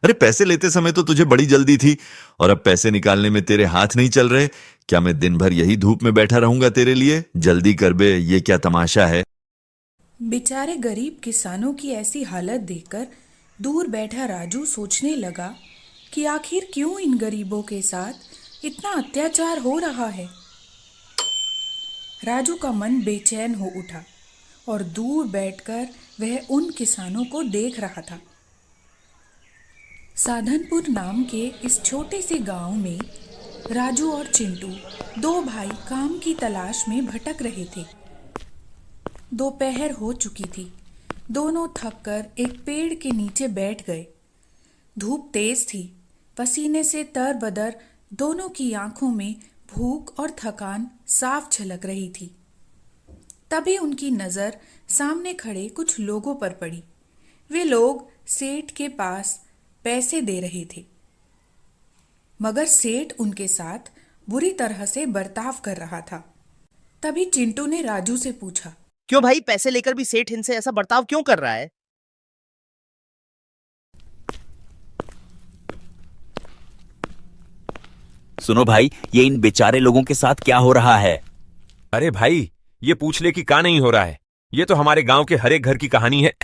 अरे पैसे लेते समय तो तुझे बड़ी जल्दी थी और अब पैसे निकालने में तेरे हाथ नहीं चल रहे। क्या मैं दिन भर यही धूप में बैठा रहूंगा तेरे लिए? जल्दी कर बे, ये क्या तमाशा है? बेचारे गरीब किसानों की ऐसी हालत देखकर दूर बैठा राजू सोचने लगा कि आखिर क्यों इन गरीबों के साथ इतना अत्याचार हो रहा है। राजू का मन बेचैन हो उठा और दूर बैठकर वह उन किसानों को देख रहा था। साधनपुर नाम के इस छोटे से गांव में राजू और चिंटू दो भाई काम की तलाश में भटक रहे थे। दोपहर हो चुकी थी। दोनों थककर एक पेड़ के नीचे बैठ गए। धूप तेज थी। पसीने से तरबदर दोनों की आंखों में भूख और थकान साफ झलक रही थी। तभी उनकी नजर सामने खड़े कुछ लोगों पर पड़ी। वे लोग सेठ के पास पैसे दे रहे थे, मगर सेठ उनके साथ बुरी तरह से बर्ताव कर रहा था। तभी चिंटू ने राजू से पूछा, क्यों भाई, पैसे लेकर भी सेठ इनसे ऐसा बर्ताव क्यों कर रहा है? सुनो भाई, ये इन बेचारे लोगों के साथ क्या हो रहा है? अरे भाई, ये पूछने की का नहीं हो रहा है। ये तो हमारे गांव के हर एक घर की कहानी है।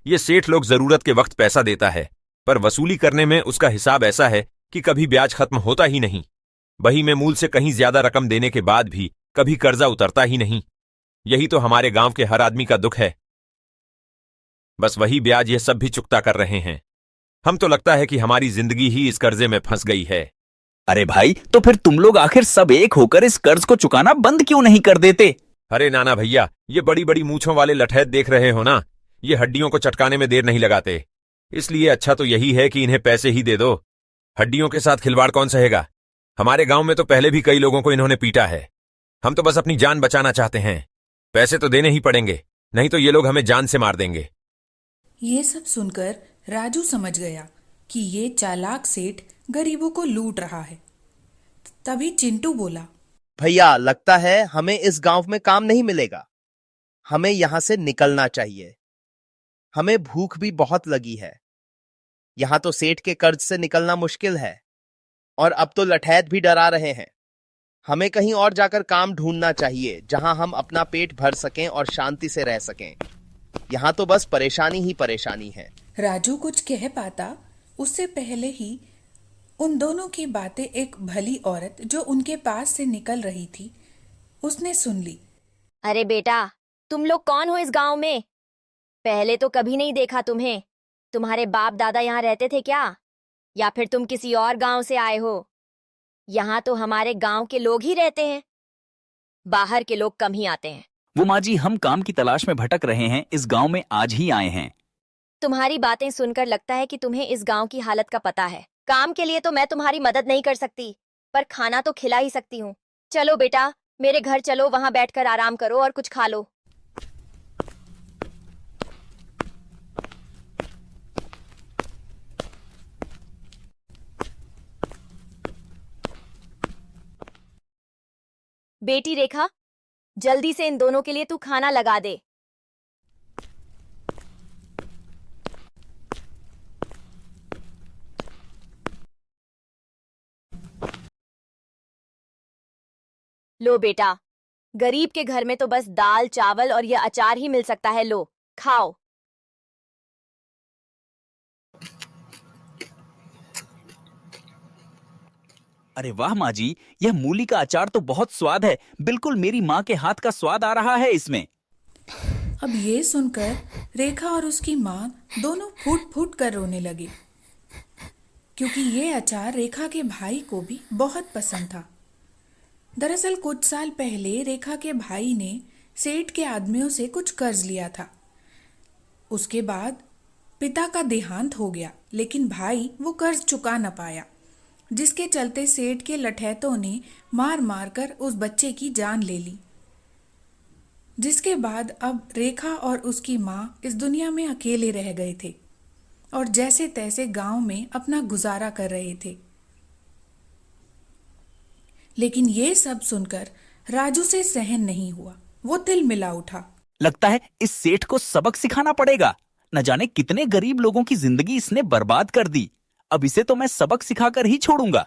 ये सेठ लोग जरूरत के वक्त पैसा देता है, पर वसूली करने में उसका हिसाब ऐसा है कि कभी ब्याज खत्म होता ही नहीं। बही में मूल से कहीं ज्यादा रकम देने के बाद भी कभी कर्जा उतरता ही नहीं। यही तो हमारे गांव के हर आदमी का दुख है। बस वही ब्याज ये सब भी चुकता कर रहे हैं। हम तो लगता है कि हमारी जिंदगी ही इस कर्जे में फंस गई है। अरे भाई, तो फिर तुम लोग आखिर सब एक होकर इस कर्ज को चुकाना बंद क्यों नहीं कर देते? अरे नाना भैया, ये बड़ी बड़ी मूंछों वाले लठैत देख रहे हो ना, ये हड्डियों को चटकाने में देर नहीं लगाते। इसलिए अच्छा तो यही है कि इन्हें पैसे ही दे दो। हड्डियों के साथ खिलवाड़ कौन सहेगा? हमारे गांव में तो पहले भी कई लोगों को इन्होंने पीटा है। हम तो बस अपनी जान बचाना चाहते हैं। पैसे तो देने ही पड़ेंगे, नहीं तो ये लोग हमें जान से मार देंगे। ये सब सुनकर राजू समझ गया कि ये चालाक सेठ गरीबों को लूट रहा है। तभी चिंटू बोला, भैया, लगता है हमें इस गांव में काम नहीं मिलेगा। हमें यहां से निकलना चाहिए। हमें भूख भी बहुत लगी है। यहां तो सेठ के कर्ज से निकलना मुश्किल है और अब तो लठैत भी डरा रहे हैं। हमें कहीं और जाकर काम ढूंढना चाहिए जहां हम अपना पेट भर सकें और शांति से रह सकें। यहां तो बस परेशानी ही परेशानी है। राजू कुछ कह पाता उससे पहले ही उन दोनों की बातें एक भली औरत जो उनके पास से निकल रही थी, उसने सुन ली। अरे बेटा, तुम लोग कौन हो इस गांव में? पहले तो कभी नहीं देखा तुम्हें। तुम्हारे बाप दादा यहाँ रहते थे क्या, या फिर तुम किसी और गांव से आए हो? यहाँ तो हमारे गांव के लोग ही रहते हैं, बाहर के लोग कम ही आते हैं। वो माँ जी, हम काम की तलाश में भटक रहे हैं, इस गांव में आज ही आए हैं। तुम्हारी बातें सुनकर लगता है कि तुम्हें इस गांव की हालत का पता है। काम के लिए तो मैं तुम्हारी मदद नहीं कर सकती, पर खाना तो खिला ही सकती हूँ। चलो बेटा, मेरे घर चलो, वहां बैठकर आराम करो और कुछ खा लो। बेटी रेखा, जल्दी से इन दोनों के लिए तू खाना लगा दे। लो बेटा, गरीब के घर में तो बस दाल चावल और ये अचार ही मिल सकता है। लो, खाओ। अरे वाह माँ जी, यह मूली का अचार तो बहुत स्वाद है। बिल्कुल मेरी माँ के हाथ का स्वाद आ रहा है इसमें। अब ये सुनकर रेखा और उसकी माँ दोनों फूट फूट कर रोने लगे, क्योंकि ये अचार रेखा के भाई को भी बहुत पसंद था। दरअसल कुछ साल पहले रेखा के भाई ने सेठ के आदमियों से कुछ कर्ज लिया था। उसके बाद पिता का देहांत हो गया, लेकिन भाई वो कर्ज चुका न पाया, जिसके चलते सेठ के लठैतों ने मार मार कर उस बच्चे की जान ले ली। जिसके बाद अब रेखा और उसकी माँ इस दुनिया में अकेले रह गए थे। और जैसे तैसे गांव में अपना गुजारा कर रहे थे। लेकिन ये सब सुनकर राजू से सहन नहीं हुआ। वो तिलमिला उठा। लगता है इस सेठ को सबक सिखाना पड़ेगा। न जाने कितने गरीब लोगों की जिंदगी इसने बर्बाद कर दी। अब इसे तो मैं सबक सिखाकर ही छोड़ूंगा।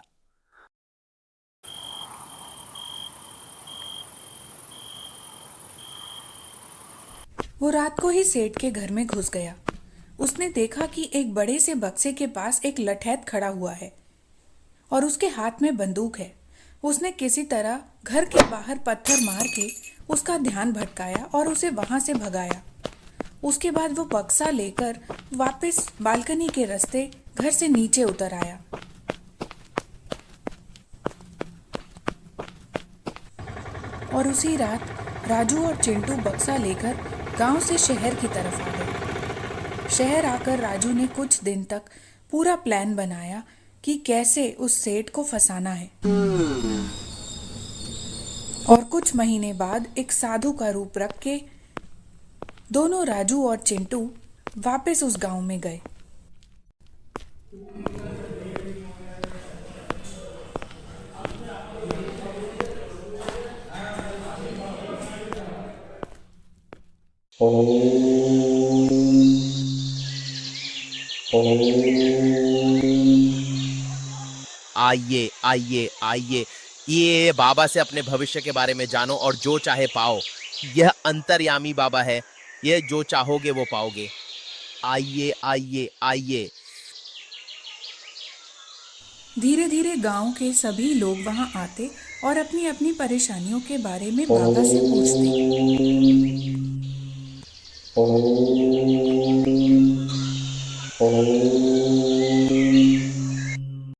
वो रात को ही सेठ के घर में घुस गया। उसने देखा कि एक बड़े से बक्से के पास एक लठैत खड़ा हुआ है और उसके हाथ में बंदूक है। उसने किसी तरह घर के बाहर पत्थर मार के उसका ध्यान भटकाया और उसे वहां से भगाया। उसके बाद वो बक्सा लेकर वापस बालकनी के रास्ते घर से नीचे उतर आया। और उसी रात राजू और चिंटू बक्सा लेकर गांव से शहर की तरफ आ गए। शहर आकर राजू ने कुछ दिन तक पूरा प्लान बनाया कि कैसे उस सेठ को फंसाना है। और कुछ महीने बाद एक साधु का रूप रख के दोनों राजू और चिंटू वापस उस गांव में गए। आइए आइए आइए, ये बाबा से अपने भविष्य के बारे में जानो और जो चाहे पाओ। यह अंतर्यामी बाबा है, ये जो चाहोगे वो पाओगे। आइए आइए आइए। धीरे धीरे गांव के सभी लोग वहां आते और अपनी अपनी परेशानियों के बारे में बाबा से पूछते।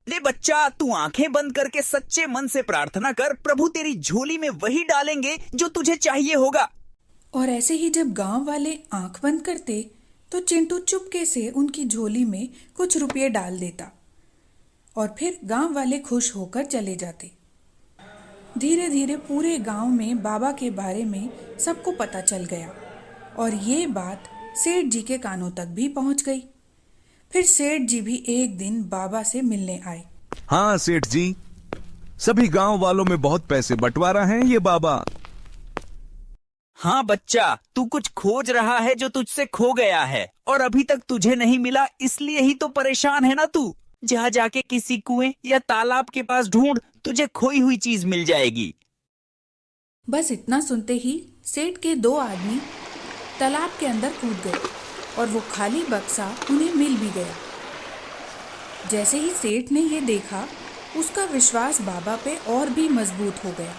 ले बच्चा, तू आंखें बंद करके सच्चे मन से प्रार्थना कर। प्रभु तेरी झोली में वही डालेंगे जो तुझे चाहिए होगा। और ऐसे ही जब गांव वाले आंख बंद करते तो चिंटू चुपके से उनकी झोली में कुछ रुपये डाल देता और फिर गांव वाले खुश होकर चले जाते। धीरे धीरे पूरे गांव में बाबा के बारे में सबको पता चल गया और ये बात सेठ जी के कानों तक भी पहुंच गई। फिर सेठ जी भी एक दिन बाबा से मिलने आए। हाँ सेठ जी, सभी गांव वालों में बहुत पैसे बंटवारा हैं ये बाबा। हाँ बच्चा, तू कुछ खोज रहा है जो तुझसे खो गया है और अभी तक तुझे नहीं मिला, इसलिए ही तो परेशान है ना तू। जा जाके किसी कुएं या तालाब के पास ढूंढ, तुझे खोई हुई चीज मिल जाएगी। बस इतना सुनते ही सेठ के दो आदमी तालाब के अंदर कूद गए और वो खाली बक्सा उन्हें मिल भी गया। जैसे ही सेठ ने ये देखा, उसका विश्वास बाबा पे और भी मजबूत हो गया।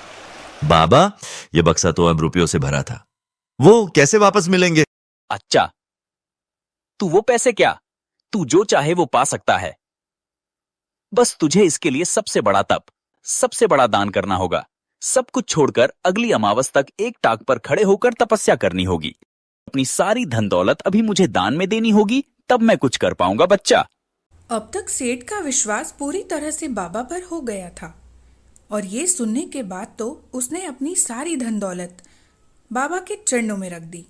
बाबा, ये बक्सा तो अब रुपयों से भरा था, वो कैसे वापस मिलेंगे? अच्छा, तू वो पैसे क्या, तू जो चाहे वो पा सकता है। बस तुझे इसके लिए सबसे बड़ा तप, सबसे बड़ा दान करना होगा। सब कुछ छोड़कर अगली अमावस तक एक टाक पर खड़े होकर तपस्या करनी होगी। अपनी सारी धन दौलत अभी मुझे दान में देनी होगी, तब मैं कुछ कर पाऊंगा बच्चा। अब तक सेठ का विश्वास पूरी तरह से बाबा पर हो गया था और ये सुनने के बाद तो उसने अपनी सारी धन दौलत बाबा के चरणों में रख दी।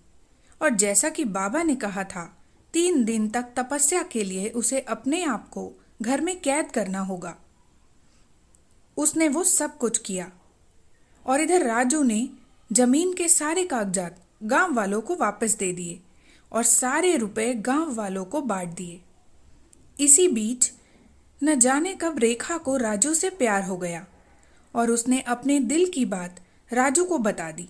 और जैसा कि बाबा ने कहा था, 3 दिन तक तपस्या के लिए उसे अपने आप को घर में कैद करना होगा। उसने वो सब कुछ किया और इधर राजू ने जमीन के सारे कागजात गांव वालों को वापस दे दिए और सारे रुपए गांव वालों को बांट दिए। इसी बीच न जाने कब रेखा को राजू से प्यार हो गया और उसने अपने दिल की बात राजू को बता दी।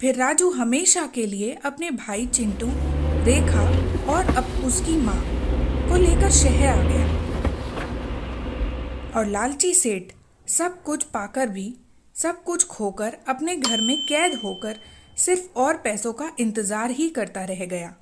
फिर राजू हमेशा के लिए अपने भाई चिंटू, रेखा और अब उसकी माँ को लेकर शहर आ गया। और लालची सेठ सब कुछ पाकर भी सब कुछ खोकर अपने घर में कैद होकर सिर्फ और पैसों का इंतजार ही करता रह गया।